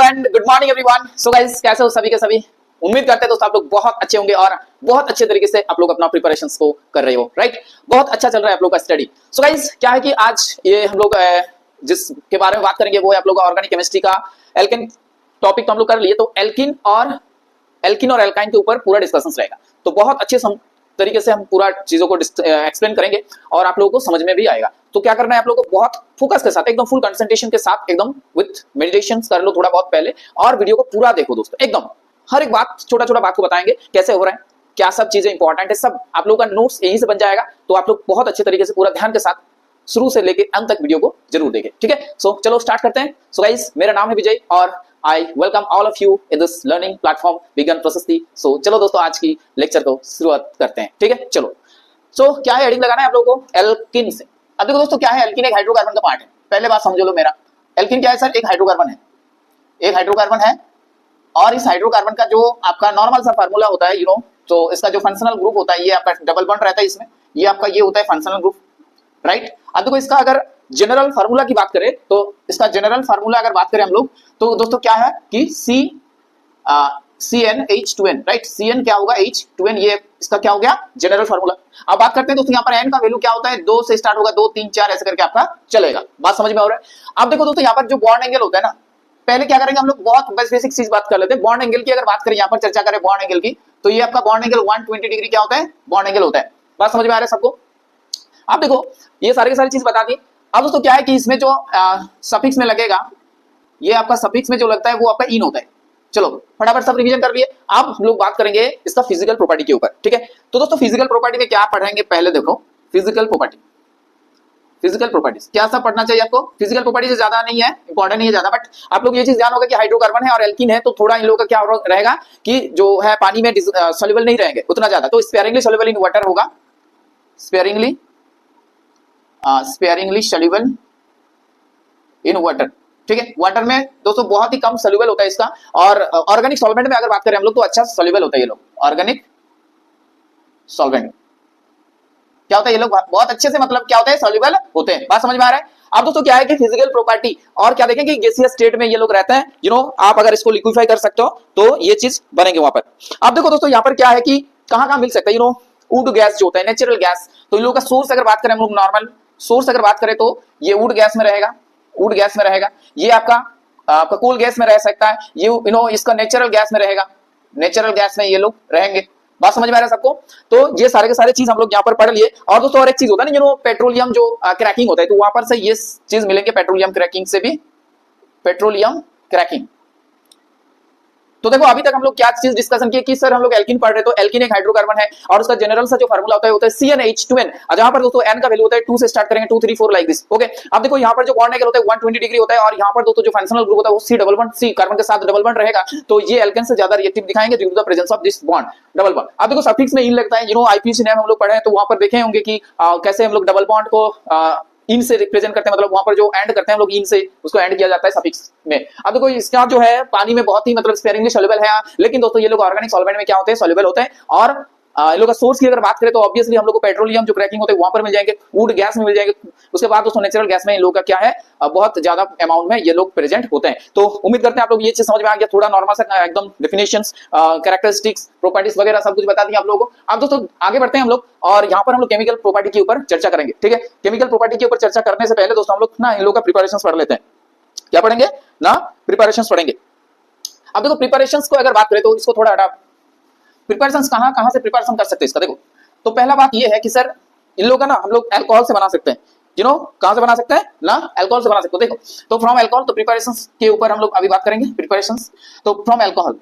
And good morning everyone. So guys, कैसे हो सभी के सभी? उम्मीद करते हैं दोस्तों आप लोग बहुत अच्छे होंगे और बहुत अच्छे तरीके से आप लोग अपना प्रिपरेशंस को कर रहे हो, राइट? बहुत अच्छा चल रहा है आप लोग का स्टडी। सो गाइस, क्या है कि आज ये हम लोग जिसके बारे में बात करेंगे वो है आप लोग का ऑर्गेनिक केमिस्ट्री का एल्केन टॉपिक। तो हम लोग कर लिए, तो एल्किन और एल्काइन के ऊपर पूरा डिस्कशन रहेगा। तो बहुत अच्छे तरीके से हम पूरा चीजों को एक्सप्लेन करेंगे और आप लोगों को समझ में भी आएगा। तो क्या करना है आप लोगों को, बहुत फोकस के साथ, एकदम फुल कंसंट्रेशन के साथ, एकदम विथ मेडिटेशन कर लो थोड़ा बहुत पहले, और वीडियो को पूरा देखो दोस्तों। एकदम हर एक बात, छोटा छोटा बात को बताएंगे कैसे हो रहा है, क्या सब चीजें इंपॉर्टेंट है, सब आप लोगों का नोट्स यहीं से बन जाएगा। तो आप लोग बहुत अच्छे तरीके से पूरा ध्यान के साथ शुरू से लेके अंत तक वीडियो को जरूर देखें, ठीक है? सो चलो स्टार्ट करते हैं। सो गाइस, मेरा नाम है विजय और I welcome all of you in this learning platform विज्ञान प्रशस्ति। सो चलो दोस्तों, आज की लेक्चर को शुरुआत करते हैं, ठीक है? चलो, सो क्या है, हेडिंग लगाना है आप लोगों को एल्किन से। अब देखो दोस्तों, क्या है एल्किन? एक हाइड्रोकार्बन का पार्ट है। पहले बात समझ लो मेरा, एल्किन क्या है सर? एक हाइड्रोकार्बन है, एक हाइड्रोकार्बन है। और इस हाइड्रोकार्बन का जो आपका नॉर्मल सा फार्मूला होता है, तो इसका जो फंक्शनल ग्रुप होता है, ये आपका डबल बॉन्ड रहता है इसमें, ये आपका ये होता है फंक्शनल ग्रुप, राइट? अब देखो, इसका अगर जनरल फार्मूला की बात करें, तो इसका जनरल फार्मूला अगर बात करें हम लोग, तो दोस्तों क्या है कि CnH2n, राइट? Cn क्या होगा? H2n, ये इसका क्या हो गया? General formula. अब बात करते हैं दोस्तों, यहाँ पर n का वैल्यू क्या होता है? 2 से स्टार्ट होगा, 2 3 4 ऐसे करके आपका चलेगा। बात समझ में आ रहा है? अब देखो दोस्तों, यहाँ पर जो बॉन्ड एंगल होता है ना, पहले क्या करेंगे हम लोग, बहुत बस बेसिक चीज बात कर लेते हैं। बॉन्ड एंगल की अगर बात करें, यहाँ पर चर्चा करें बॉन्ड एंगल की, तो ये आपका बॉन्ड एंगल 120 डिग्री क्या होता है? बॉन्ड एंगल होता है। बात समझ में आ रहा है सबको? अब देखो, ये सारी की सारी चीज बता दी। अब दोस्तों क्या है कि इसमें जो सफिक्स में लगेगा, ये आपका सफिक्स में जो लगता है वो आपका इन होता है। चलो फटाफट सब रिवीजन कर लिए। अब हम लोग बात करेंगे इसका फिजिकल प्रॉपर्टी के ऊपर, ठीक है? तो दोस्तों फिजिकल प्रॉपर्टी में क्या पढ़ेंगे, पहले देखो फिजिकल प्रॉपर्टी। फिजिकल प्रॉपर्टीज क्या सब पढ़ना चाहिए आपको? फिजिकल प्रॉपर्टी से ज्यादा नहीं है, इंपॉर्टेंट नहीं है ज्यादा, बट आप लोग ये चीज ध्यान होगा कि हाइड्रोकार्बन है और एल्किन है, तो थोड़ा इन लोगों का क्या रहेगा कि जो है पानी में सोल्यूबल नहीं रहेंगे उतना ज्यादा, तो स्पेयरिंगली सोल्यूबल इन वाटर होगा, स्पेयरिंगली सोल्यूबल इन वाटर, ठीक है? वाटर में दोस्तों बहुत ही कम सोल्यूबल होता है इसका। और ऑर्गेनिक सॉल्वेंट में अगर बात करें हम लोग, तो अच्छा सोल्यूबल होता है ये लोग। ऑर्गेनिक सॉल्वेंट क्या होता है? ये लोग बहुत अच्छे से, मतलब क्या होता है, सोल्यूबल होते हैं। बात समझ में आ रहा है? अब दोस्तों क्या है कि फिजिकल प्रॉपर्टी और क्या देखें कि गैसियस स्टेट में ये लोग रहते हैं, आप अगर इसको लिक्विफाई कर सकते हो तो ये चीज बनेंगे वहां पर। अब देखो दोस्तों, यहाँ पर क्या है कि कहां मिल सकता है, वुड गैस जो होता है, नेचुरल गैस। तो इन लोगों का सोर्स अगर बात करें हम लोग, नॉर्मल सोर्स अगर बात करें, तो ये वुड गैस में रहेगा, वुड गैस में रहेगा। ये आपका कोल गैस में रह सकता है, ये इसका नेचुरल गैस में रहेगा, नेचुरल गैस में ये लोग रहेंगे। बात समझ में आ रहा है सबको? तो ये सारे के सारे चीज हम लोग यहाँ पर पढ़ लिए। और दोस्तों और एक चीज होता है ना, पेट्रोलियम जो क्रैकिंग होता है, तो वहां पर से ये चीज मिलेंगे, पेट्रोलियम क्रैकिंग से भी, पेट्रोलियम क्रैकिंग। तो देखो अभी तक हम लोग क्या चीज डिस्कशन की कि सर हम लोग एल्किन पढ़ रहे, तो एल्किन एक हाइड्रोकार्बन है और उसका जनरल सा जो फार्मूला होता है वो होता है CnH2n। जहां पर दोस्तों n का वैल्यू होता है 2 से स्टार्ट करेंगे, 2 3 4 लाइक दिस, ओके? अब देखो यहाँ पर जो बॉन्ड एंगल होता है 120 डिग्री होता है, और यहाँ पर दोस्तों जो फंक्शनल ग्रुप होता है वो C double bond, C carbon के साथ डबल बॉन्ड रहेगा, तो ये एल्केन से ज्यादा रिएक्टिव दिखाएंगे due to the presence of this bond, double bond. अब देखो सफिक्स में इन लगता है, IPC नेम हम लोग पढ़े हैं, तो वहां पर देखे होंगे कि कैसे हम लोग डबल बॉन्ड को इन से रिप्रेजेंट करते हैं, मतलब वहां पर जो एंड करते हैं हम लोग, इन से उसको एंड किया जाता है सफिक्स में। अब देखो इसका जो है पानी में बहुत ही मतलब स्पेयरिंगली सोल्यूबल है, लेकिन दोस्तों ये लोग ऑर्गेनिक सॉल्वेंट में क्या होते हैं? सोल्यूबल होते हैं। और इन लोग का सोर्स की अगर बात करें, तो ऑब्वियसली हम लोग को पेट्रोलियम जो क्रैकिंग होते हैं वहां पर मिल जाएंगे, वुड गैस में मिल जाएंगे। उसके बाद दोस्तों नेचुरल गैस में इन लोग का क्या है, बहुत ज्यादा अमाउंट में ये लोग प्रेजेंट होते हैं। तो उम्मीद करते हैं आप लोग ये चीज समझ में आ गया, थोड़ा नॉर्मल सा एकदम डेफिनेशंस, कैरेक्टरिस्टिक्स, प्रॉपर्टीज वगैरह सब कुछ बता दिया आप लोगों को। अब दोस्तों आगे बढ़ते हैं हम लोग, और यहाँ पर हम लोग केमिकल प्रॉपर्टी के ऊपर चर्चा करेंगे, ठीक है? केमिकल प्रॉपर्टी के ऊपर चर्चा करने से पहले दोस्तों हम लोग ना इन लोग का प्रिपरेशन पढ़ लेते हैं। क्या पढ़ेंगे ना? प्रिपरेशन पढ़ेंगे। अब देखो प्रिपरेशन को अगर बात करें, तो इसको थोड़ा हटा, प्रिपरेशन कहां से प्रिपरेशन कर सकते हैं इसका? देखो, तो पहला बात ये है कि सर इन लोगों का ना हम लोग अल्कोहल से बना सकते हैं, कहां से बना सकते हैं ना? अल्कोहल से बना सकते हो। देखो, तो फ्रॉम अल्कोहल, तो प्रिपरेशंस के ऊपर हम लोग अभी बात करेंगे, प्रिपरेशंस। तो फ्रॉम अल्कोहल,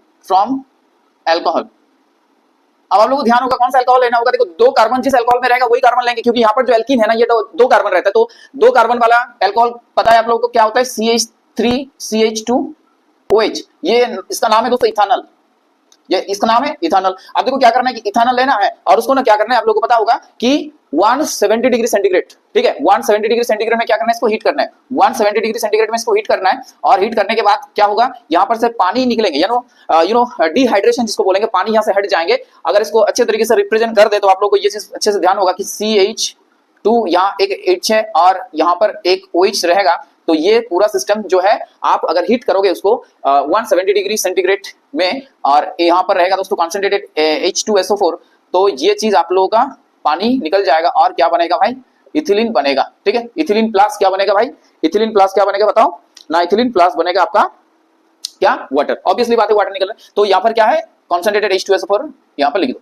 अब आप लोगों को ध्यान होगा कौन सा अल्कोहल लेना होगा। देखो, 2 कार्बन जिस अल्कोहल में रहेगा वही कार्बन लेंगे, क्योंकि यहाँ पर जो एल्कीन है ना, ये तो 2 कार्बन रहता है, तो 2 कार्बन वाला अल्कोहल पता है आप लोगों को क्या होता है? CH3CH2OH। ये इसका नाम है दोस्तों इथानल, ये इसका नाम है इथानल। अब देखो क्या करना है कि इथानल लेना है, और उसको ना क्या करना है आप लोगों को पता होगा कि 170 डिग्री सेंटीग्रेड, ठीक है? 170 डिग्री सेंटीग्रेड में क्या करना है? इसको हीट करना है, 170 डिग्री सेंटीग्रेड में इसको हीट करना है। और हीट करने के बाद क्या होगा, यहाँ पर से पानी निकलेंगे, डिहाइड्रेशन जिसको बोलेंगे, पानी यहाँ से हट जाएंगे। अगर इसको अच्छे तरीके से रिप्रेजेंट कर दे, तो आप लोग को ये चीज अच्छे से ध्यान होगा कि CH2 यहाँ एक H है और यहाँ पर एक OH रहेगा, तो ये पूरा सिस्टम जो है आप अगर हीट करोगे उसको 170 डिग्री सेंटीग्रेड में, और यहाँ पर रहेगा दोस्तों कॉन्सेंट्रेटेड H2SO4, तो ये चीज आप लोगों का पानी निकल जाएगा और क्या बनेगा भाई, इथिलीन बनेगा। ठीक है, इथिलीन प्लस क्या बनेगा भाई, इथिलीन प्लस क्या बनेगा बताओ ना, इथिलीन प्लस बनेगा आपका क्या, वाटर। ऑब्वियसली बात है, वाटर निकल रहा है, तो यहाँ पर क्या है कॉन्सेंट्रेटेड H2SO4 यहाँ पर लिख दो।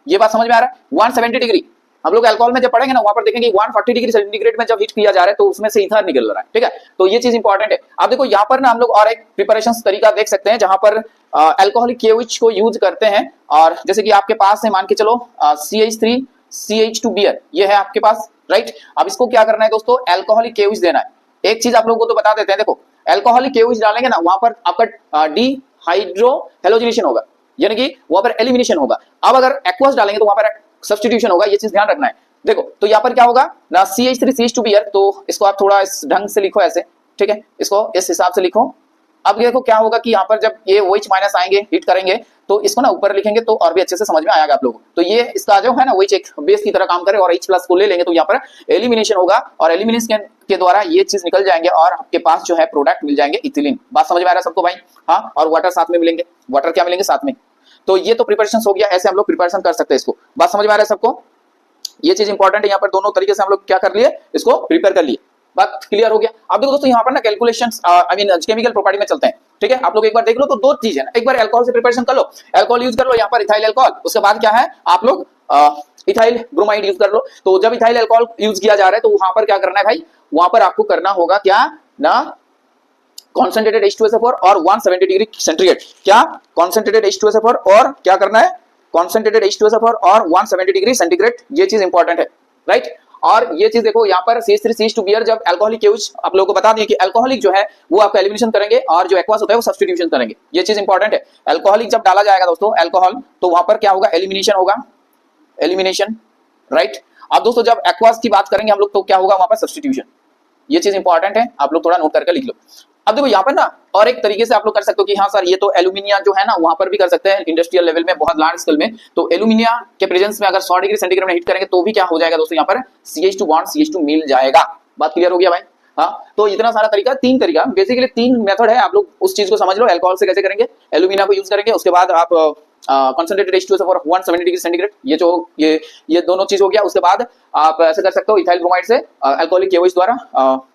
ये बात समझ में आ रहा है। 170 डिग्री हम लोग अल्कोहल में जब पढ़ेंगे ना, वहां पर देखेंगे 140 डिग्री सेंटीग्रेड में जब हीट किया जा रहा है तो उसमें से ईथर निकल रहा है। ठीक है, तो ये चीज इंपॉर्टेंट है। अब देखो यहाँ पर ना हम लोग और एक प्रिपरेशन तरीका देख सकते हैं जहां पर अल्कोहलिक KOH को यूज करते हैं, और जैसे कि आपके पास है मान के चलो CH3 CH2 बियर, ये है आपके पास, राइट। अब इसको क्या करना है दोस्तों, अल्कोहलिक KOH देना है। एक चीज आप लोगों को तो बता देते हैं, देखो अल्कोहलिक KOH डालेंगे ना, वहां पर आपका डिहाइड्रो हेलोजिनेशन होगा, यानी कि वहां पर एलिमिनेशन होगा। अब अगर एक्वस डालेंगे तो वहां पर सब्स्टिट्यूशन होगा, ये चीज ध्यान रखना है। देखो तो यहाँ पर क्या होगा ना, CH3 CH2 बियर, तो इसको आप थोड़ा इस ढंग से लिखो ऐसे, ठीक है, इसको इस हिसाब से लिखो। अब देखो क्या होगा कि यहाँ पर जब ये OH माइनस आएंगे हीट करेंगे तो इसको ना ऊपर लिखेंगे तो और भी अच्छे से समझ में आएगा आप लोगों को। तो ये इसका जो है ना OH एक बेस की तरह काम करे और H प्लस को ले लेंगे तो यहाँ पर एलिमिनेशन होगा, और एलिमिनेशन के द्वारा ये चीज निकल जाएंगे और आपके पास जो है प्रोडक्ट मिल जाएंगे इथिलीन। बात समझ में आ रहा है सबको भाई? हाँ, और वाटर साथ में मिलेंगे, वाटर क्या मिलेंगे साथ में। तो ये तो प्रिपरेशन हो गया, ऐसे हम लोग प्रिपरेशन कर सकते हैं इसको। बात समझ में आ रहा है सबको? ये चीज इंपॉर्टेंट है, यहाँ पर दोनों तरीके से हम लोग क्या कर लिए, इसको प्रिपेयर कर लिए। बात क्लियर हो गया? अब देखो दोस्तों यहाँ पर ना calculations I mean chemical property में चलते हैं। ठीक है, आप लोग एक बार देख लो, तो दो चीज है ना, एक बार अल्कोहल से प्रिपरेशन कर लो, अल्कोहल यूज कर लो, यहाँ पर इथाइल अल्कोहल, उसके बाद क्या है आप लोग इथाइल ब्रोमाइड यूज कर लो। तो जब इथाइल अल्कोहल यूज किया जा रहा है तो वहां पर क्या करना है भाई, वहां पर आपको करना होगा क्या ना, कॉन्सेंट्रेटेड H2SO4 और 170 डिग्री सेंटीग्रेड, क्या कॉन्सेंट्रेटेड H2SO4 और क्या करना है, कॉन्सेंट्रेटेड H2SO4 और 170 डिग्री सेंटीग्रेड, ये चीज इंपॉर्टेंट है, राइट। और ये चीज देखो यहाँ पर CH3 CH2 बियर, जब अल्कोहलिक KOH आप लोगों को बता दिए कि अल्कोहलिक जो है वो आपका एलिमिनेशन करेंगे और जो एक्वास होता है वो सब्स्टिट्यूशन करेंगे, ये चीज इंपॉर्टेंट है। अल्कोहलिक जब डाला जाएगा दोस्तों अल्कोहल, तो वहां पर क्या होगा, एलिमिनेशन होगा, एलिमिनेशन, राइट। अब दोस्तों जब एक्वास की बात करेंगे हम लोग तो क्या होगा वहां पर सब्स्टिट्यूशन, ये चीज इंपॉर्टेंट है, आप लोग थोड़ा नोट करके लिख लो। अब देखो यहाँ पर ना और एक तरीके से आप लोग कर सकते हो कि हाँ सर ये तो एल्यूमिनिया जो है ना वहां पर भी कर सकते हैं इंडस्ट्रियल लेवल में, बहुत लार्ज स्केल में। तो एल्यूमिनिया के प्रेजेंस में अगर 100 डिग्री सेंटीग्रेड में हीट करेंगे तो भी क्या हो जाएगा दोस्तों, यहाँ पर CH2 बॉन्ड CH2 मिल जाएगा। बात क्लियर हो गया भाई? हाँ, तो इतना सारा तरीका, तीन तरीका बेसिकली, तीन मेथड है, आप लोग उस चीज को समझ लो। अल्कोहल से कैसे करेंगे, एल्यूमिनिया को यूज करेंगे, उसके बाद आप कॉन्सेंट्रेटेड H2SO4 170 डिग्री सेंटीग्रेड, ये जो ये दोनों चीज हो गया। उसके बाद आप ऐसे कर सकते हो इथाइल ब्रोमाइड से अल्कोहलिक KOH द्वारा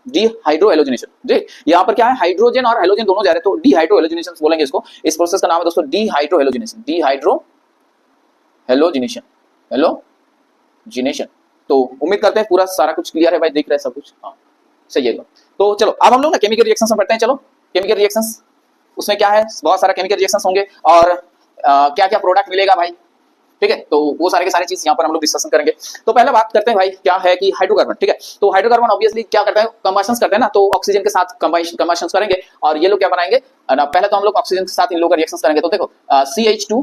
डिहाइड्रो हेलोजिनेशन। जी, यहाँ पर क्या है, हाइड्रोजन और हेलोजन दोनों जा रहे हैं तो डिहाइड्रो हेलोजिनेशन बोलेंगे इसको। इस प्रोसेस का नाम है दोस्तों dehydro halogenation, dehydro halogenation, halogenation. तो उम्मीद करते हैं पूरा सारा कुछ क्लियर है भाई, देख रहे हैं सब कुछ? हाँ सही है। तो चलो अब हम लोग ना केमिकल रिएक्शंस में पढ़ते हैं। चलो केमिकल रिएक्शंस, उसमें क्या है, बहुत सारा केमिकल रिएक्शंस होंगे और क्या क्या प्रोडक्ट मिलेगा भाई, ठीक है। तो वो सारे के सारे चीज यहाँ पर हम लोग डिस्कशन करेंगे। तो पहले बात करते हैं भाई क्या है कि हाइड्रोकार्बन, ठीक है। तो हाइड्रोकार्बन ऑब्वियसली क्या करते हैं, कंबशंस करते हैं ना, तो ऑक्सीजन के साथ कंबशंस करेंगे और ये लोग क्या बनाएंगे ना, पहले तो हम लोग ऑक्सीजन के साथ इन लोगों का रिएक्शंस करेंगे। तो देखो CH2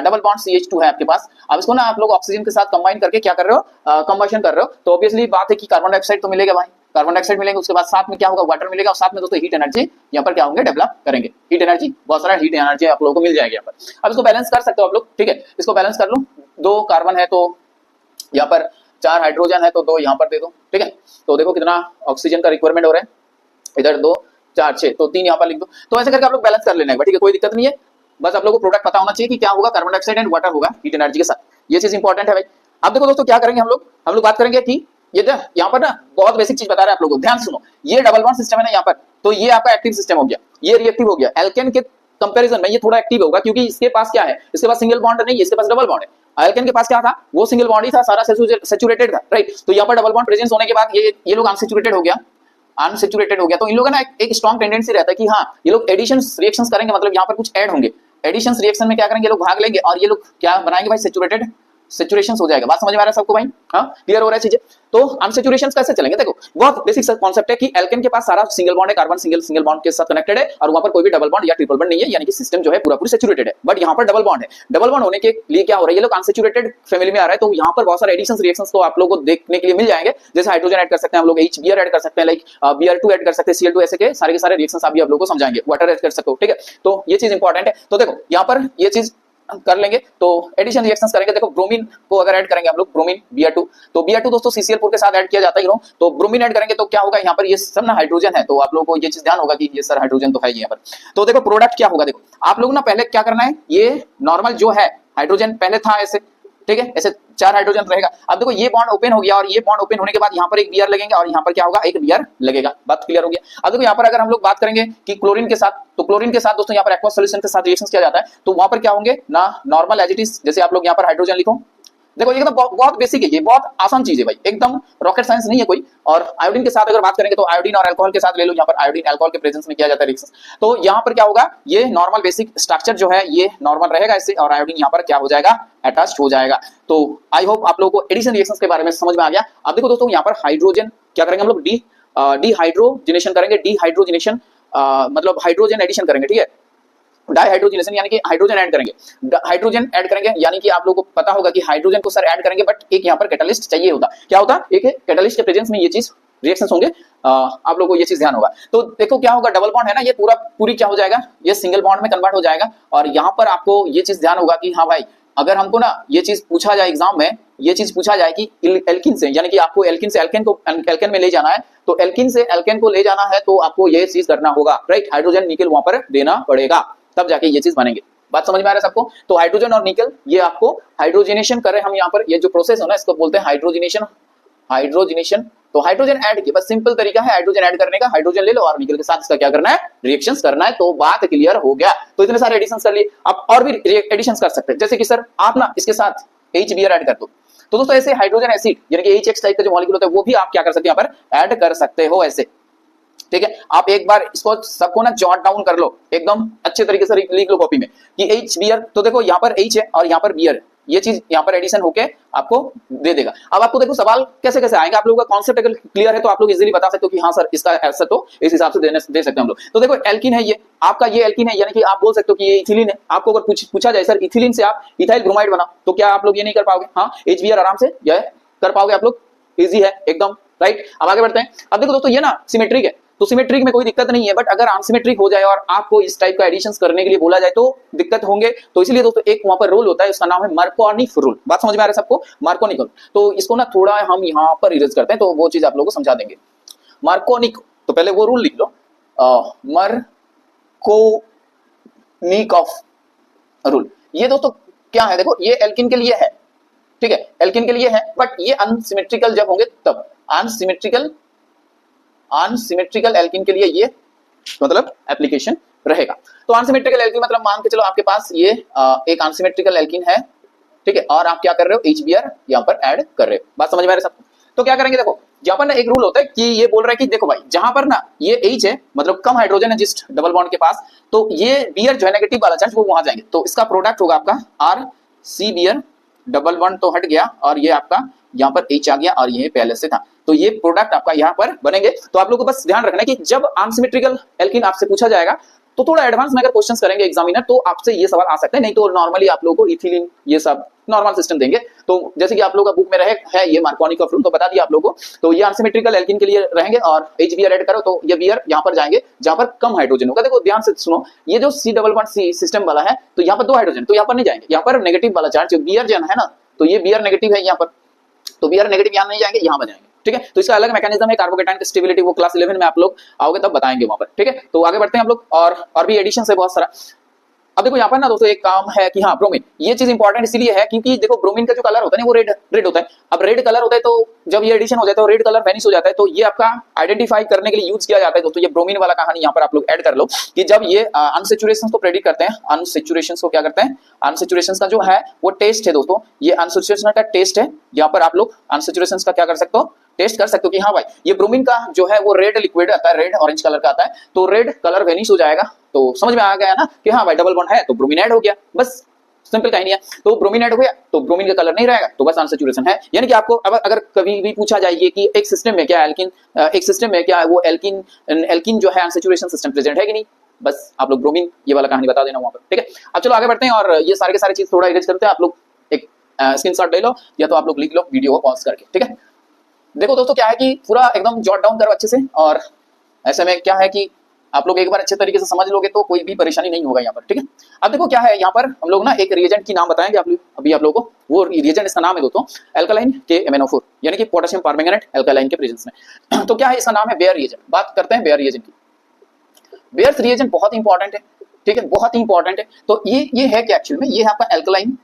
डबल बॉन्ड CH2 है आपके पास, अब इसको ना आप लोग ऑक्सीजन के साथ कंबाइन करके क्या कर रहे हो, कंबशन कर रहे हो। तो ऑब्वियसली बात है कि कार्बन डाइऑक्साइड तो मिलेगा भाई, कार्बन डाइऑक्साइड मिलेंगे, उसके बाद साथ में क्या होगा, वाटर मिलेगा, और साथ में दोस्तों हीट एनर्जी यहाँ पर क्या होंगे, डेवलप करेंगे। हीट एनर्जी, बहुत सारा हीट एनर्जी आप लोगों को मिल जाएगी यहाँ पर। अब इसको बैलेंस कर सकते हो आप लोग, ठीक है। इसको बैलेंस कर लो, 2 कार्बन है तो यहाँ पर 4 हाइड्रोजन है तो 2 यहाँ पर दे दो, ठीक है। तो देखो कितना ऑक्सीजन का रिक्वायरमेंट हो रहा है, इधर 2 4 6, तो 3 यहाँ पर लिख दो। तो ऐसे करके आप लोग बैलेंस कर लेना है, ठीक है, कोई दिक्कत नहीं है। बस आप लोगों को प्रोडक्ट पता होना चाहिए कि क्या होगा, कार्बन डाइऑक्साइड एंड वाटर होगा हीट एनर्जी के साथ, ये चीज इंपॉर्टेंट है भाई। अब देखो दोस्तों क्या करेंगे हम लोग बात करेंगे कि ये यहाँ पर ना बहुत बेसिक चीज बता रहे हैं आप लोगों को, ध्यान सुनो। ये डबल बॉन्ड सिस्टम है ना यहाँ पर, तो ये आपका एक्टिव सिस्टम हो गया, ये रिएक्टिव हो गया। एल्केन के कंपैरिजन में ये थोड़ा एक्टिव होगा क्योंकि इसके पास क्या है, इसके पास सिंगल बॉन्ड नहीं है, इसके पास डबल बॉन्ड है। एल्केन के पास क्या था, वो सिंगल बॉन्ड ही था, सारा सैचुरेटेड था, राइट। तो यहाँ पर डबल बॉन्ड प्रेजेंस होने के बाद ये लोग अनसैचुरेटेड हो गया, अनसैचुरेटेड हो गया। तो इन लोगों का ना एक स्ट्रॉन्ग टेंडेंसी रहता है कि हाँ ये लोग एडिशन रिएक्शंस करेंगे, मतलब यहाँ पर कुछ ऐड होंगे, एडिशन रिएक्शन में क्या करेंगे, ये लोग भाग लेंगे और ये लोग क्या बनाएंगे भाई, सैचुरेटेड सैचुरेशन हो जाएगा। बात समझ में आ रहा है सबको भाई? हाँ क्लियर हो रहा है चीजें? तो अनसैचुरेशन कैसे चलेंगे, देखो बहुत बेसिक कॉन्सेप्ट है कि एल्केन के पास सारा सिंगल बॉन्ड है, कार्बन सिंगल बॉन्ड के साथ कनेक्टेड है और वहां पर कोई भी डबल बॉन्ड या ट्रिपल बॉन्ड नहीं है, यानी कि सिस्टम जो है पूरा पूरी सैचुरेटेड है। बट यहाँ पर डबल बॉन्ड है, डबल बॉन्ड होने के लिए क्या हो रहा है, ये लोग अनसैचुरेटेड फैमिली में आ रहा है। तो यहाँ पर बहुत सारे एडिशन रिएक्शंस तो आप लोगों को देखने के लिए मिल जाएंगे, जैसे हाइड्रोजन ऐड कर सकते हैं हम लोग, HBr ऐड कर सकते हैं, लाइक Br2 ऐड कर सकते हैं, Cl2, ऐसे के सारे रिएक्शंस आप लोगों को समझाएंगे, वाटर ऐड कर सकते हो, ठीक है। तो ये चीज इंपॉर्टेंट है। तो देखो यहाँ पर ये चीज कर लेंगे तो एडिशन रिएक्शंस करेंगे। देखो ब्रोमीन को अगर ऐड करेंगे हम लोग, ब्रोमीन Br2, तो Br2 दोस्तों CCl4 के साथ ऐड किया जाता है, तो ब्रोमीन ऐड करेंगे तो क्या होगा, यहाँ पर ये सब ना हाइड्रोजन है, तो आप लोगों को ये चीज ध्यान होगा कि ये सर हाइड्रोजन तो है यहाँ पर। तो देखो प्रोडक्ट क्या होगा, देखो आप लोग ना पहले क्या करना है, ये नॉर्मल जो है हाइड्रोजन पहले था ऐसे, ठीक है, ऐसे 4 हाइड्रोजन रहेगा। अब देखो ये बॉन्ड ओपन हो गया और ये बॉन्ड ओपन होने के बाद यहाँ पर एक Br लगेंगे और यहाँ पर क्या होगा, एक Br लगेगा। बात क्लियर हो गया। अब देखो यहाँ पर अगर हम लोग बात करेंगे कि क्लोरीन के साथ, तो क्लोरीन के साथ दोस्तों यहाँ पर एक्वा सॉल्यूशन के साथ रिएक्शन किया जाता है, तो वहां पर क्या होंगे ना, नॉर्मल एज इट इज, जैसे आप लोग यहाँ पर हाइड्रोजन लिखो। देखो ये तो बहुत बेसिक है, ये बहुत आसान चीज है भाई, एकदम रॉकेट साइंस नहीं है कोई। और आयोडीन के साथ अगर बात करेंगे तो आयोडीन और अल्कोहल के साथ ले लो, यहाँ पर आयोडीन अल्कोहल के प्रेजेंस में किया जाता है रिएक्शन। तो यहाँ पर क्या होगा, ये नॉर्मल बेसिक स्ट्रक्चर जो है ये नॉर्मल रहेगा इससे, और आयोडीन यहाँ पर क्या हो जाएगा, अटैच्ड हो जाएगा। तो आई होप आप लोगों को एडिशन रिएक्शंस के बारे में समझ में आ गया। अब देखो दोस्तों यहाँ पर हाइड्रोजन क्या करेंगे हम लोग, डीहाइड्रोजिनेशन करेंगे, डीहाइड्रोजिनेशन मतलब हाइड्रोजन एडिशन करेंगे, ठीक है, डाइहाइड्रोजनेशन यानी कि हाइड्रोजन ऐड करेंगे, हाइड्रोजन ऐड करेंगे, यानी कि आप लोगों को पता होगा कि हाइड्रोजन को सर ऐड करेंगे, बट एक यहाँ पर कैटलिस्ट चाहिए होता, क्या होता, एक कैटलिस्ट के प्रेजेंस में ये चीज रिएक्शंस होंगे। आप लोगों को ये चीज ध्यान होगा। तो देखो क्या होगा, डबल बॉन्ड है ना, ये पूरी क्या हो जाएगा, ये सिंगल बॉन्ड में कन्वर्ट हो जाएगा। और यहाँ पर आपको ये चीज ध्यान होगा कि हाँ भाई, अगर हमको ना ये चीज पूछा जाए एग्जाम में, ये चीज पूछा जाए कि एल्किन से, यानी कि आपको एल्किन से एल्केन को एल्केन में ले जाना है, तो एल्किन से एल्केन को ले जाना है तो आपको ये चीज करना होगा, राइट, हाइड्रोजन निकल वहां पर देना पड़ेगा, तब जाके ये चीज बनेंगे। बात समझ में आ रहा है सबको। तो हाइड्रोजन और निकल ये आपको हाइड्रोजनेशन कर रहे हैं हम यहाँ पर, ये जो प्रोसेस है ना इसको बोलते हैं हाइड्रोजनेशन। तो हाइड्रोजन ऐड किया, बस सिंपल तरीका है हाइड्रोजन ऐड करने का, हाइड्रोजन ले लो और निकल के साथ इसका क्या करना है, रिएक्शंस करना है। तो बात क्लियर हो गया। तो इतने सारे एडिशंस कर लिए, आप और भी एडिशंस कर सकते हैं, जैसे कि सर आप ना इसके साथ HBr ऐड कर दो, तो दोस्तों ऐसे हाइड्रोजन एसिड यानी कि HX टाइप का जो मॉलिक्यूल होता है वो भी आप क्या कर सकते हैं, यहाँ पर ऐड कर सकते हो ऐसे, ठीक है। आप एक बार इसको सबको ना जॉट डाउन कर लो, एकदम अच्छे तरीके से लिख लो कॉपी में कि HBr, तो देखो यहाँ पर H है और यहाँ पर Br, ये चीज यहाँ पर एडिशन होके आपको दे देगा। अब आपको देखो सवाल कैसे कैसे आएंगे, आप लोगों का कॉन्सेप्ट अगर क्लियर है तो आप लोग इजीली बता सकते हो कि हाँ सर इसका आंसर तो इस हिसाब से दे सकते हैं हम लोग। तो देखो एल्किन है ये आपका, ये एल्किन है, यानी कि आप बोल सकते हो कि ये इथिलीन है। आपको अगर पूछा जाए सर इथिलीन से आप इथाइल ब्रोमाइड बनाओ, तो क्या आप लोग ये नहीं कर पाओगे, हाँ HBr आराम से ये कर पाओगे आप लोग, इजी है एकदम, राइट। अब आगे बढ़ते हैं। अब देखो दोस्तों ये ना सिमेट्रिक है, तो सिमेट्रिक में कोई दिक्कत नहीं है, बट अगर अनसिमेट्रिक हो जाए और आपको इस टाइप का एडिशंस करने के लिए बोला जाए तो दिक्कत होंगे। तो इसलिए दोस्तों एक वहां पर रूल होता है, उसका नाम है मार्कोनिक रूल। बात समझ में आ रहा है सबको, मार्कोनिक रूल। तो इसको ना थोड़ा हम यहाँ पर इरेज करते हैं, तो वो चीज आप लोगों को समझा देंगे। मार्कोनिक, तो पहले वो रूल लिख लो, मार्कोनिक ऑफ रूल। ये दोस्तों क्या है, देखो ये एल्किन के लिए है, ठीक है, एल्किन के लिए है, बट ये अनसिमेट्रिकल जब होंगे तब, अनसिमेट्रिकल एल्किन के लिए ये मतलब एप्लीकेशन रहेगा। तो अनसिमेट्रिकल एल्किन मतलब मान के चलो आपके पास ये एक अनसिमेट्रिकल एल्किन है, ठीक है, और आप क्या कर रहे हो, HBr यहाँ पर ऐड कर रहे हो। बात समझ में आ रही है सबको। तो क्या करेंगे, देखो यहाँ पर ना एक रूल होता है कि ये बोल रहा है कि देखो भाई जहां पर ना ये H है मतलब कम हाइड्रोजन है जिस डबल बॉन्ड के पास, तो ये Br जो है नेगेटिव वाला चार्ज वो वहां जाएंगे, तो इसका प्रोडक्ट होगा आपका RCBr, डबल बॉन्ड तो हट गया और ये आपका यहाँ पर H आ गया और ये पहले से था, तो ये प्रोडक्ट आपका यहाँ पर बनेंगे। तो आप लोगों को बस ध्यान रखना है कि जब अनसिमेट्रिकल एल्किन आपसे पूछा जाएगा तो थोड़ा एडवांस में अगर क्वेश्चंस करेंगे एग्जामिनर तो आपसे ये सवाल आ सकते हैं, नहीं तो नॉर्मली आप लोगों को इथिलीन ये सब नॉर्मल सिस्टम देंगे। तो जैसे कि आप लोगों का बुक में है ये मार्कोनिक ऑफ रूल, तो बता दिया आप लोगों को। तो ये अनसिमेट्रिकल एल्किन के लिए रहेंगे और HBr ऐड करो तो ये Br यहाँ पर जाएंगे जहां पर कम हाइड्रोजन होगा। देखो ध्यान से सुनो, ये जो C double bond C system वाला है तो यहाँ पर 2 हाइड्रोजन, तो यहाँ पर नहीं जाएंगे, यहाँ पर नेगेटिव वाला चार्ज जो Br जन है ना, तो ये Br नेगेटिव है यहाँ पर, तो Br नेगेटिव यहाँ नहीं जाएंगे, यहाँ पर जाएंगे, ठीक है। तो इसका अलग मैकेनिज्म है कार्बोकेटाइन स्टेबिलिटी, वो क्लास 11 में आप लोग आओगे तब बताएंगे वहां पर, ठीक है। तो आगे बढ़ते हैं हम लोग, और भी एडिशन है बहुत सारा। अब देखो यहाँ पर ना दोस्तों एक काम है कि हाँ ब्रोमीन, ये चीज इंपॉर्टेंट इसीलिए है क्योंकि देखो ब्रोमीन का जो कलर होता है ना वो रेड होता है। अब रेड कलर होता है तो जब ये एडिशन हो जाता है तो रेड कलर वेनिश हो जाता है, तो ये आपका आइडेंटिफाई करने के लिए यूज किया जाता है दोस्तों। ये ब्रोमीन वाला कहानी यहाँ पर आप लोग ऐड कर लो कि जब ये अनसेचुरेशन को प्रेडिक्ट करते हैं, अनसेचुरेशन को क्या करते हैं, अनसेचुरेशन का जो है वो टेस्ट है दोस्तों, ये अनसेचुरेशन का टेस्ट है। यहाँ पर आप लोग अनसेचुरेशन का क्या कर सकते हो, टेस्ट कर सकते हो कि हाँ भाई ये ब्रोमीन का जो है वो रेड लिक्विड आता है, रेड ऑरेंज कलर का आता है, तो रेड कलर वेनिश हो जाएगा। तो समझ में आ गया ना कि हाँ भाई डबल बॉन्ड है तो ब्रोमीन ऐड हो गया, बस सिंपल कहानी है। तो ब्रोमीन ऐड हो गया तो ब्रोमीन का कलर नहीं रहेगा, तो बस अनसेचुरेशन है। यानी कि आपको अगर कभी भी पूछा जाए कि एक सिस्टम में क्या एल्किन, एक सिस्टम में क्या वो एल्किन जो है अनसेचुरेशन सिस्टम प्रेजेंट है कि नहीं, बस आप लोग ब्रोमीन ये वाला कहानी बता देना वहां पर, ठीक है। अब चलो आगे बढ़ते हैं और ये सारे के सारे चीज थोड़ा इरेज करते हैं। आप लोग एक स्क्रीनशॉट ले लो या तो आप लोग लिख लो वीडियो को पॉज करके, ठीक है। देखो दोस्तों क्या है कि पूरा एकदम जॉट डाउन करो अच्छे से, और ऐसे में क्या है कि आप लोग एक बार अच्छे तरीके से समझ लोगे तो कोई भी परेशानी नहीं होगा यहाँ पर, ठीक है। अब देखो क्या है यहाँ पर हम लोग ना एक रिएजेंट की नाम बताएंगे आप अभी आप लोगों को, वो रिएजेंट इसका नाम है दोस्तों एल्कालाइन KMnO4 यानी कि पोटेशियम परमैंगनेट एल्कालाइन के प्रेजेंस में। तो क्या है इसका नाम है बेयर रिएजेंट। बात करते हैं बेयर रिएजेंट की। बेयर रिएजेंट बहुत इंपॉर्टेंट है, ठीक है, बहुत ही इंपॉर्टेंट है। तो ये है क्या एक्चुअल में, ये है आपका एल्कालाइन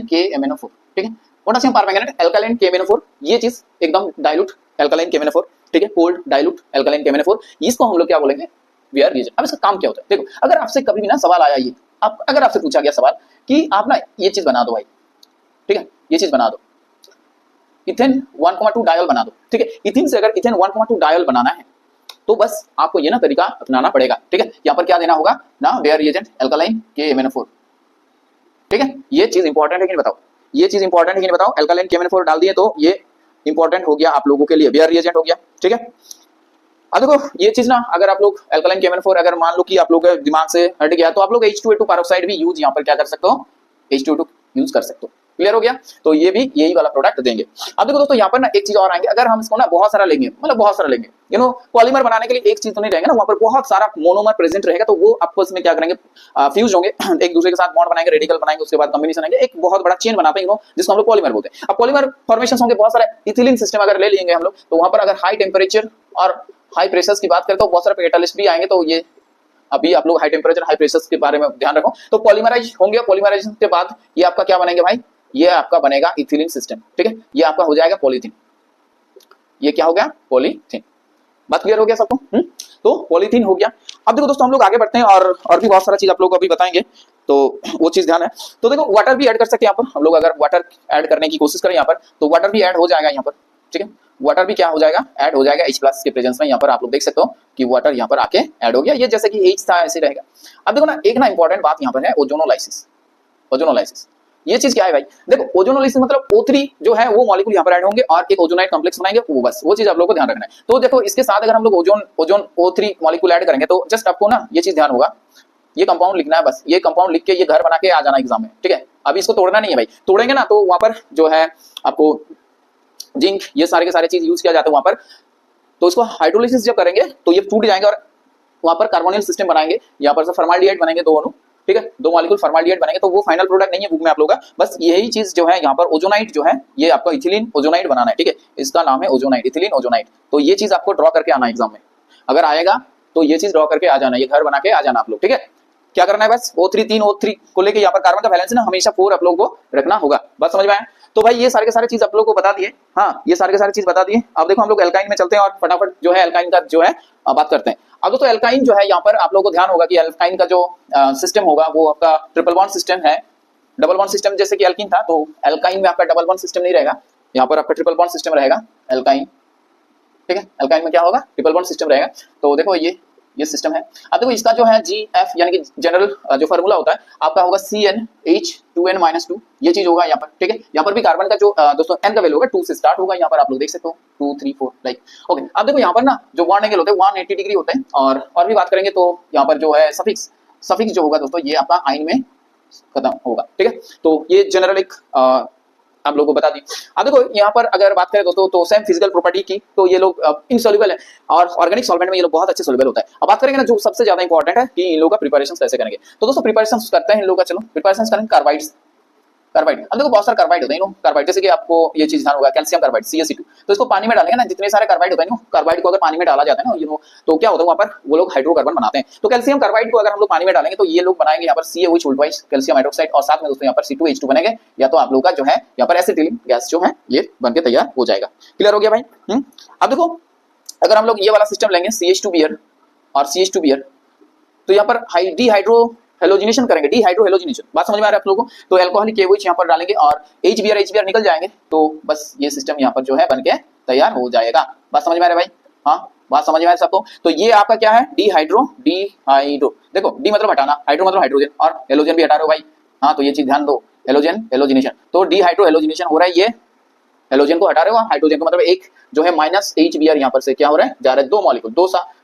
KMnO4, ठीक है, पोटेशियम परमैंगनेट एल्कालाइन KMnO4। ये चीज एकदम डाइल्यूट एल्कालाइन KMnO4, ठीक है, कोल्ड डाइल्यूट एल्कालाइन KMnO4, इसको हम लोग क्या बोलेंगे बेयर रिएजेंट। अब इसका काम क्या होता है देखो, अगर आपसे कभी भी ना सवाल आया ये, अगर आपसे पूछा गया सवाल कि आप ना ये चीज बना दो भाई, ठीक है, ये चीज बना दो, इथेन 1,2 डायल बना दो, ठीक है, इथिन से अगर इथेन 1,2 डायल बनाना है तो बस आपको ये ना तरीका अपनाना पड़ेगा, ठीक है। यहाँ पर क्या देना होगा ना, बेयर रिएजेंट एल्कालाइन KMnO4, ठीक है। ये चीज इंपॉर्टेंट है कि नहीं बताओ, ये चीज इंपॉर्टेंट है कि नहीं बताओ। एल्कालाइन KMnO4 डाल दिए तो ये इंपॉर्टेंट हो गया आप लोगों के लिए, बेयर रिएजेंट हो गया, ठीक है। अब देखो ये चीज ना, अगर आप लोग एल्कालाइन KMnO4 अगर मान लो कि आप लोग के दिमाग से हट गया तो आप लोग H2A2 पेरोक्साइड भी यूज यहाँ पर क्या कर सकते हो, H2A2 यूज कर सकते हो। क्लियर हो गया। तो ये भी यही वाला प्रोडक्ट देंगे। अब देखो दोस्तों यहाँ पर ना एक चीज और आएंगे, अगर हम इसको ना बहुत सारा लेंगे, मतलब बहुत सारा लेंगे, पॉलीमर बनाने के लिए एक चीज तो नहीं रहेगा ना, वहां पर बहुत सारा मोनोमर प्रेजेंट रहेगा, तो वो आपस में क्या करेंगे, फ्यूज होंगे, एक दूसरे के साथ बॉन्ड बनाएंगे, रेडिकल बनाएंगे, उसके बाद कॉम्बिनेशन आएंगे, एक बहुत बड़ा चेन बनाते हैं जिसको हम लोग पॉलीमर बोलते हैं। अब पॉलीमर फॉर्मेशन होंगे बहुत सारे, इथिलीन सिस्टम अगर ले लेंगे हम लोग, तो वहां पर अगर हाई टेम्परेचर और हाई प्रेशर की बात करें तो बहुत सारे कैटालिस्ट भी आएंगे। तो ये अभी आप लोग हाई टेम्परेचर हाई प्रेशर के बारे में ध्यान रखो। तो पॉलीमराइज होंगे, पॉलीमराइजेशन के बाद ये आपका क्या बनेंगे भाई, ये आपका बनेगा इथिलीन सिस्टम, ठीक है, ये आपका हो जाएगा पॉलीथीन। ये क्या हो गया, पॉलीथीन। बात क्लियर हो गया सबको? तो पॉलीथीन हो गया। अब देखो दोस्तों हम लोग आगे बढ़ते हैं और भी बहुत सारा चीज आप लोग को अभी बताएंगे, तो वो चीज ध्यान है। तो देखो वाटर भी ऐड कर सकते हैं यहाँ पर हम लोग, अगर वाटर ऐड करने की कोशिश करें यहाँ पर तो वाटर भी ऐड हो जाएगा यहाँ पर, ठीक है, वाटर भी क्या हो जाएगा, ऐड हो जाएगा H+ के प्रेजेंस में। यहाँ पर आप लोग देख सकते हो कि वाटर यहाँ पर आके ऐड हो गया, ये जैसे कि H था ऐसे रहेगा। अब देखो ना एक ना इंपॉर्टेंट बात यहाँ पर है ओजोनोलाइसिस। ओजोनोलाइसिस ये चीज क्या है भाई, देखो ओजोनोलाइसिस मतलब O3 जो है वो मॉलिक्यूल यहाँ पर ऐड होंगे और एक ओजोनाइड कॉम्प्लेक्स बनाएंगे, वो बस वो चीज आप लोगों को ध्यान रखना है। तो देखो इसके साथ अगर हम लोग ओजोन O3 मॉलिक्यूल ऐड करेंगे तो जस्ट आपको ना ये चीज ध्यान होगा, ये कंपाउंड लिखना है, बस ये कंपाउंड लिख के ये घर बना के आ जाना एग्जाम में, ठीक है। अभी इसको तोड़ना नहीं है भाई, तोड़ेंगे ना तो वहां पर जो है आपको जिंक ये सारे के सारे चीज यूज किया जाता है वहां पर, तो इसको हाइड्रोलिसिस जब करेंगे तो ये टूट जाएंगे और वहां पर कार्बोनिल सिस्टम बनाएंगे, यहाँ पर से फॉर्माल्डिहाइड बनेंगे दो अणु, ठीक है, दो मॉलिक्यूल फॉर्माल्डिहाइड बनेंगे। तो वो फाइनल प्रोडक्ट नहीं है बुक में आप लोगों का, बस यही चीज जो है यहाँ पर ओजोनाइड जो है ये आपका इथिलीन ओजोनाइड बनाना है, ठीक है, इसका नाम है ओजोनाइड, इथिलीन ओजोनाइड। तो ये चीज आपको ड्रॉ करके आना एग्जाम में, अगर आएगा तो ये चीज ड्रॉ करके आ जाना, ये घर बना के आ जाना आप लोग, ठीक है। क्या करना है बस O3 तीन O3 को लेके यहाँ पर कार्बन का वैलेंस ना हमेशा 4 आप लोगों को रखना होगा, बस समझ में आया। तो भाई ये सारे के सारे चीज आप लोगों को बता दिए, हाँ ये सारे के सारे चीज बता दिए। अब देखो हम लोग एल्काइन में चलते हैं और फटाफट जो है एल्काइन का जो है बात करते हैं। अब दोस्तों एल्काइन जो है यहाँ पर आप लोगों को ध्यान होगा कि एल्काइन का जो सिस्टम होगा वो आपका ट्रिपल बॉन्ड सिस्टम है, डबल बॉन्ड सिस्टम जैसे कि एल्कीन था, तो एल्काइन में आपका डबल बॉन्ड सिस्टम नहीं रहेगा, यहाँ पर आपका ट्रिपल बॉन्ड सिस्टम रहेगा एल्काइन, ठीक है। एल्काइन में क्या होगा, ट्रिपल बॉन्ड सिस्टम रहेगा। तो देखो ये सिस्टम है। अब देखो इसका जो है GF यानी कि जनरल जो फार्मूला होता है आपका होगा CnH2n-2, ये चीज होगा यहाँ पर, ठीक है। यहाँ पर भी कार्बन का जो दोस्तों n का वैल्यू होगा 2 से स्टार्ट होगा, यहाँ पर आप लोग देख सकते हो 2 3 4 लाइक, ओके। अब देखो यहाँ पर ना जो बॉन्ड एंगल होते हैं 180 डिग्री होते हैं, और भी बात करेंगे तो यहाँ पर जो है सफिक्स जो होगा दोस्तों ये आपका आइन में खत्म होगा, ठीक है। तो ये जनरल एक आप लोगों को बता दी। अब देखो यहाँ पर अगर बात करें दोस्तों तो सेम फिजिकल प्रॉपर्टी की, तो ये लोग इनसॉल्युबल है और ऑर्गेनिक सॉल्वेंट में ये लोग बहुत अच्छे सॉल्युबल होता है। अब बात करेंगे ना जो सबसे ज्यादा इंपॉर्टेंट है कि इन लोगों का प्रिपरेशन कैसे करेंगे, तो दोस्तों प्रिपरेशन करते हैं इन लोगों का, चलो प्रिपरेशन करेंगे कार्बाइड। अब देखो बहुत सारे कार्बाइड होते हैं, कार्बाइड जैसे कि आपको ये चीज ध्यान होगा कैल्शियम कार्बाइड CaC2, तो इसको पानी में डालेंगे ना, जितने सारे कार्बाइड होते हैं कार्बाइड को अगर पानी में डाला जाता है ना तो क्या होता है वहां पर वो लोग हाइड्रोकार्बन बनाते हैं। तो कैल्शियम कार्बाइड को अगर हम लोग पानी में डालेंगे तो ये लोग बनाएंगे यहाँ पर CaOH उल्टवाइज कैल्शियम हाइड्रोक्साइड, और साथ में दोस्तों यहाँ पर C2H2 बनेंगे, या तो आप लोग का जो है यहाँ पर एसिटिलीन गैस जो है ये बनके तैयार हो जाएगा। क्लियर हो गया भाई? अब देखो अगर हम लोग ये वाला सिस्टम लेंगे CH2Br और CH2Br, तो यहाँ पर डिहाइड्रो हेलोजिनेशन करेंगे, डिहाइड्रो हेलोजिनेशन, बात समझ में आ रहा है आप लोगों को। तो अल्कोहलिक KOH यहाँ पर डालेंगे और HBr निकल जाएंगे, तो बस ये सिस्टम यहाँ पर जो है बनके तैयार हो जाएगा। बात समझ में आ रहा है भाई? हाँ बात समझ में आया सबको। तो ये आपका क्या है, डिहाइड्रो देखो डी मतलब हटाना, हाइड्रो मतलब हाइड्रोजन, और हेलोजन भी हटा रहे हो भाई, हाँ तो ये चीज ध्यान दो, हेलोजिनेशन। तो डिहाइड्रो हेलोजिनेशन हो रहा है, ये हेलोजन को हटा रहे हो, हाइड्रोजन को मतलब एक जो है -HBr यहाँ पर से क्या हो रहा है, जा रहा है दो मॉलिक्यूल,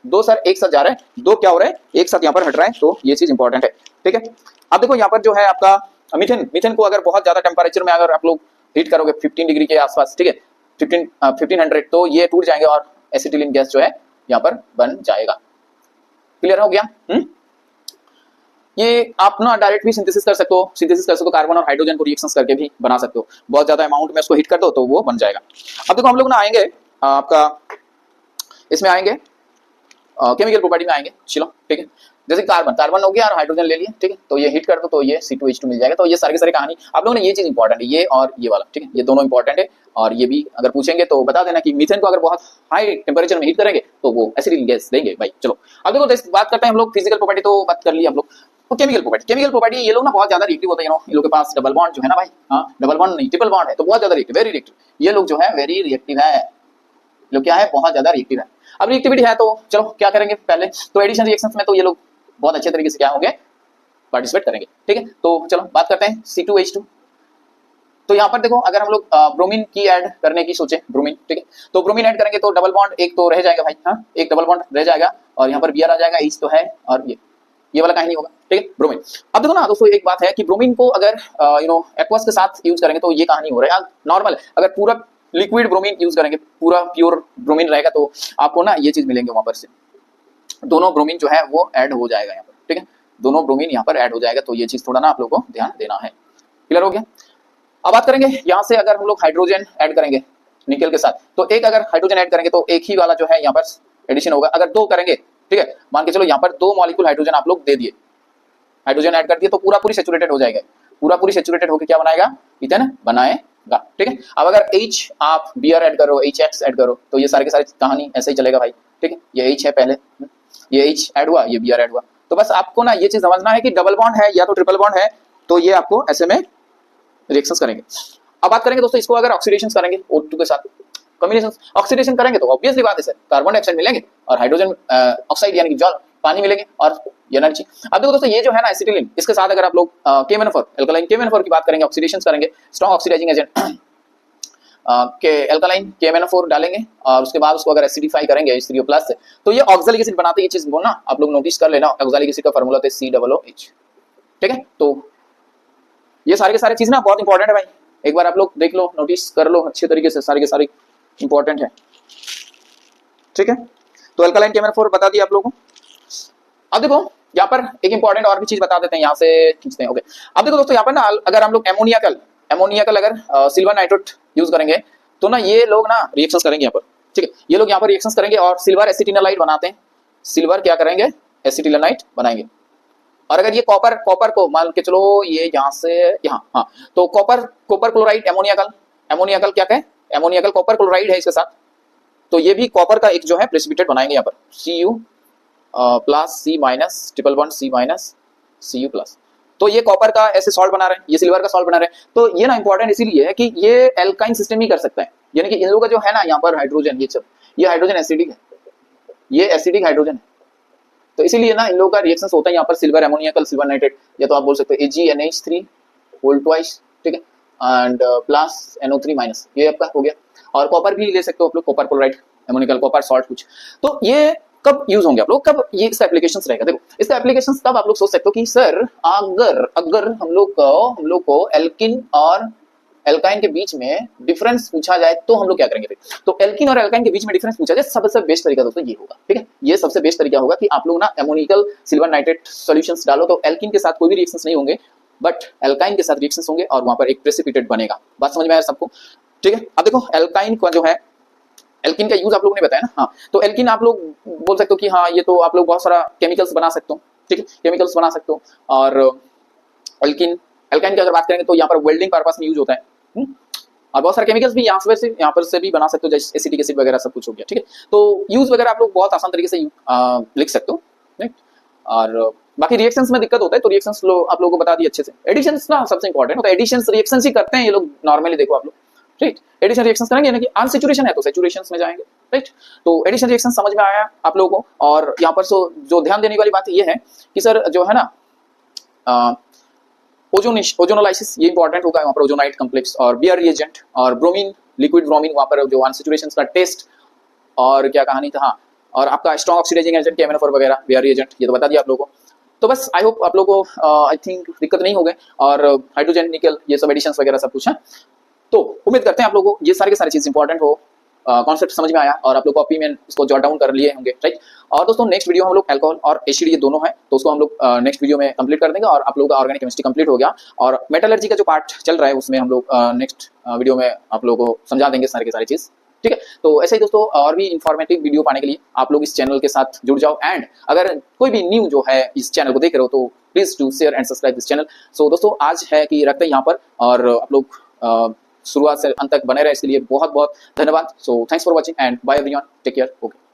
दो सर एक साथ जा रहा है, दो क्या हो रहा है एक साथ यहाँ पर हट रहा है, तो ये चीज इंपॉर्टेंट है, ठीक है। अब देखो यहाँ पर जो है आपका मीथेन को अगर बहुत ज्यादा टेम्परेचर में अगर आप लोग हीट करोगे 15 डिग्री के आसपास, ठीक है, 1500, तो ये टूट जाएंगे और एसिटिलीन गैस जो है यहाँ पर बन जाएगा। क्लियर हो गया? ये आप ना डायरेक्ट भी सिंथेसिस कर सकते हो, कार्बन और हाइड्रोजन को रिएक्शंस करके भी बना सकते हो। बहुत ज्यादा अमाउंट में उसको हिट कर दो तो वो बन जाएगा। अब देखो हम लोग ना आएंगे आपका इसमें आएंगे केमिकल प्रॉपर्टी में आएंगे। चलो ठीक है, जैसे कार्बन हो गया और हाइड्रोजन ले लिए, ठीक है, तो ये हिट कर दो तो ये C2H2 मिल जाएगा। तो ये सारी की सारी कहानी आप लोगों ने, ये चीज इंपॉर्टेंट है, ये और ये वाला, ठीक है, ये दोनों इंपॉर्टेंट है। और ये भी अगर पूछेंगे तो बता देना कि मीथेन को अगर बहुत हाई टेम्परेचर में हीट करेंगे तो वो एसिडिक गैस देंगे भाई। चलो अब देखो बात करते हैं हम लोग फिजिकल प्रॉपर्टी, तो बात कर ली हम लोग। तो केमिकल प्रॉपर्टी ये लोग ना बहुत ज्यादा रिएक्टिव होते हैं। ये लोग के पास डबल बॉन्ड जो है ना भाई, हाँ डबल बॉन्ड नहीं ट्रिपल बॉन्ड है, तो बहुत ज्यादा रिएक्टिव, वेरी रिएक्टिव। ये लोग जो है वेरी रिएक्टिव है, लोग क्या है, बहुत ज्यादा रिएक्टिव है। अब रिएक्टिविटी है तो चलो क्या करेंगे पहले, तो एडिशन रिएक्शंस में तो ये लोग बहुत अच्छे तरीके से क्या होंगे, पार्टिसिपेट करेंगे। ठीक है, तो चलो बात करते हैं C2H2। तो यहाँ पर देखो अगर हम लोग ब्रोमीन की ऐड करने की सोचे, ब्रोमीन, ठीक है, तो ब्रोमीन ऐड करेंगे तो डबल बॉन्ड एक तो रह जाएगा भाई, हाँ एक डबल बॉन्ड रह जाएगा और यहाँ पर Br आ जाएगा, H तो है और ये वाला कहीं नहीं होगा। ठीक है, ब्रोमीन। अब देखो ना दोस्तों एक बात है कि ब्रोमीन को अगर एक्वस के साथ यूज करेंगे तो ये कहानी हो रहा है नॉर्मल। अगर पूरा लिक्विड ब्रोमीन यूज करेंगे, पूरा प्योर ब्रोमीन रहेगा तो आपको ना ये चीज मिलेंगे वहां पर से, दोनों ब्रोमीन जो है वो ऐड हो जाएगा यहाँ पर। ठीक है, दोनों ब्रोमीन यहाँ पर ऐड हो जाएगा, तो ये चीज थोड़ा ना आप लोगों को ध्यान देना है। क्लियर हो गया? अब बात करेंगे यहाँ से अगर हम लोग हाइड्रोजन ऐड करेंगे निकल के साथ, तो एक अगर हाइड्रोजन ऐड करेंगे तो एक ही वाला जो है यहाँ पर एडिशन होगा। अगर दो करेंगे, ठीक है, मान के चलो यहाँ पर 2 मॉलिक्यूल हाइड्रोजन आप लोग दे दिए, हाइड्रोजन ऐड कर दिए तो पूरी सेचुरेटेड हो जाएगा, पूरी सेचुरेटेड होकर क्या बनाएगा, इथेन बनाएगा। ठीक है, अब अगर H आप Br ऐड करो, HX ऐड करो तो ये सारे के सारे कहानी ऐसे ही चलेगा भाई। ठीक है, ये H है पहले, ये H ऐड हुआ, ये Br ऐड हुआ। तो बस आपको ना ये चीज समझना है कि डबल बॉन्ड है या तो ट्रिपल बॉन्ड है, तो ये आपको ऐसे में रिएक्शंस करेंगे। अब बात करेंगे दोस्तों इसको अगर ऑक्सीडेशन करेंगे O2 के साथ, कॉम्बिनेशन ऑक्सीडेशन करेंगे तो ऑब्वियसली बात है सर, कार्बन डाइऑक्साइड मिलेंगे और हाइड्रोजन ऑक्साइड यानी कि जल पानी मिलेंगे और एनर्जी। अब देखो दोस्तों ये जो है ना एसिटिलीन, इसके साथ अगर आप लोग KMnO4 एल्कालाइन KMnO4 की बात करेंगे, ऑक्सीडेशन करेंगे, स्ट्रॉन्ग ऑक्सीडाइजिंग एजेंट के एल्कालाइन KMnO4 डालेंगे और उसके बाद उसको अगर एसिडिफाई करेंगे H3O+ से, तो ये ऑक्सैलिक एसिड बनाते हैं। ये चीज बोलना आप लोग नोटिस कर लेना, ऑक्सैलिक एसिड का फार्मूला होता है COOH। ठीक है, तो ये सारे के सारे चीज ना बहुत इंपॉर्टेंट है भाई, एक बार आप लोग देख लो, नोटिस कर लो अच्छे तरीके से, सारे के सारे इंपॉर्टेंट है। ठीक है, तो एल्कालाइन KMnO4 बता दिया आप लोगों को। अब देखो यहाँ पर एक इंपॉर्टेंट और भी चीज बता देते हैं, यहाँ से खींचते हैं। ओके, अब देखो दोस्तों यहाँ पर ना अगर हम लोग एमोनियाकल अगर सिल्वर नाइट्रेट यूज करेंगे तो ना ये लोग ना रिएक्शंस करेंगे यहाँ पर। ठीक है, ये लोग यहाँ पर रिएक्शंस करेंगे और सिल्वर एसिटिलाइट बनाते हैं, सिल्वर क्या करेंगे, एसिटिलाइट बनाएंगे। और अगर ये कॉपर को मान के चलो ये यहाँ से यहाँ, हाँ तो कॉपर क्लोराइड एमोनियाकल क्या कहें, एमोनियाकल कॉपर क्लोराइड है इसके साथ, तो ये भी कॉपर का एक जो है प्रेसिपिटेट बनाएंगे यहाँ पर Cu+C- triple bond C- Cu+, तो ये कॉपर का ऐसे सॉल्ट बना रहे हैं, ये सिल्वर का सॉल्ट बना रहे हैं। तो ये ना इंपॉर्टेंट इसीलिए है कि ये एल्काइन सिस्टम ही कर सकता है, यानी कि इन लोगों का जो है ना यहाँ पर हाइड्रोजन, ये हाइड्रोजन एसिडिक है, ये एसिडिक हाइड्रोजन है, तो इसीलिए ना इन लोगों का रिएक्शंस होता है यहाँ पर सिल्वर एमोनियाकल सिल्वर नाइट्रेट, या तो आप बोल सकते हो AgNH3 होल ट्वाइस, ठीक है, एंड प्लस NO3-, ये आपका हो गया। और कॉपर भी ले सकते हो आप लोग, कॉपर क्लोराइड एमोनिकल कॉपर सॉल्ट कुछ। तो ये कब यूज होंगे आप लोग, कब ये इसका एप्लीकेशंस रहेगा, देखो इसका एप्लीकेशंस तब आप लोग सोच सकते हो कि सर अगर हम लोग को एल्किन और एल्काइन के बीच में डिफरेंस पूछा जाए तो हम लोग क्या करेंगे। तो एल्किन और एल्काइन के बीच में डिफरेंस पूछा जाए, सबसे बेस्ट तरीका दोस्तों ये होगा। ठीक है, ये सबसे बेस्ट तरीका होगा कि आप लोग ना एमोनिकल सिल्वर नाइट्रेट सॉल्यूशंस डालो, तो एल्किन के साथ कोई भी रिएक्शंस नहीं होंगे बट एल्काइन के साथ रिएक्शंस होंगे और वहां पर एक प्रेसिपिटेट बनेगा। बात समझ में आया सबको? ठीक है, अब देखो एल्काइन का जो है, एल्किन का यूज आप लोगों ने बताया ना, हाँ तो एल्किन आप लोग बोल सकते हो कि हाँ ये तो आप लोग बहुत सारा केमिकल्स बना सकते हो। ठीक है, केमिकल्स बना सकते हो। और एल्काइन की अगर बात करेंगे तो यहाँ पर वेल्डिंग पर्पस में यूज होता है, और बहुत सारे केमिकल्स भी यहाँ पर से भी बना सकते हो, जैसे एसिटिक एसिड वगैरह सब कुछ हो गया। ठीक है, तो यूज वगैरह आप लोग बहुत आसान तरीके से लिख सकते हो। राइट, और बाकी रिएक्शंस में दिक्कत होता है तो रिएक्शंस आप लोगों को बता दिए अच्छे से। एडिशंस ना सबसे इंपॉर्टेंट होता है, एडिशंस रिएक्शंस ही करते हैं ये लोग नॉर्मली, देखो आप लोग। राइट, एडिशन रिएक्शंस करेंगे यानी कि अनसैचुरेशन है तो सैचुरेशंस में जाएंगे। राइट, तो एडिशन रिएक्शन समझ में आया आप लोगों को। और यहाँ पर जो ध्यान देने वाली बात ये है कि सर जो है ना ओजोनोलाइसिस, ये इंपॉर्टेंट होगा वहाँ पर, ओजोनाइट कॉम्प्लेक्स और बियर रिएजेंट और ब्रोमीन, लिक्विड ब्रोमीन, वहाँ पर जो अनसैचुरेशन का टेस्ट और क्या कहानी था, और आपका स्ट्रॉन्ग ऑक्सीडाइजिंग एजेंट KMnO4 वगैरह, बियर रिएजेंट, ये तो बता दिया आप लोगों को। तो बस आई होप आप लोगों को आई थिंक दिक्कत नहीं होगी। और हाइड्रोजन निकल ये सब एडिशंस वगैरह सब कुछ है, तो उम्मीद करते हैं आप लोगों को ये सारी की सारी चीज इंपॉर्टेंट हो कॉन्सेप्ट समझ में आया और आप लोग कॉपी में इसको जॉट डाउन कर लिए होंगे, राइट। और दोस्तों नेक्स्ट वीडियो हम लोग अल्कोहल और एसिड ये दोनों है, तो उसको हम लोग नेक्स्ट वीडियो में कंप्लीट कर देंगे और आप लोगों का ऑर्गेनिक केमिस्ट्री कंप्लीट हो गया। और मेटलर्जी का जो पार्ट चल रहा है उसमें हम लोग नेक्स्ट वीडियो में आप लोगों को समझा देंगे सारी की सारी चीज, ठीक है। तो ऐसे ही दोस्तों और भी इंफॉर्मेटिव वीडियो पाने के लिए आप लोग इस चैनल के साथ जुड़ जाओ, एंड अगर कोई भी न्यू जो है इस चैनल को देख रहे हो तो please do share and subscribe this channel. So दोस्तों आज है कि रखते हैं यहाँ पर, और आप लोग शुरुआत से अंत तक बने रहे इसके लिए बहुत बहुत धन्यवाद। So thanks for watching and bye everyone, take care, okay.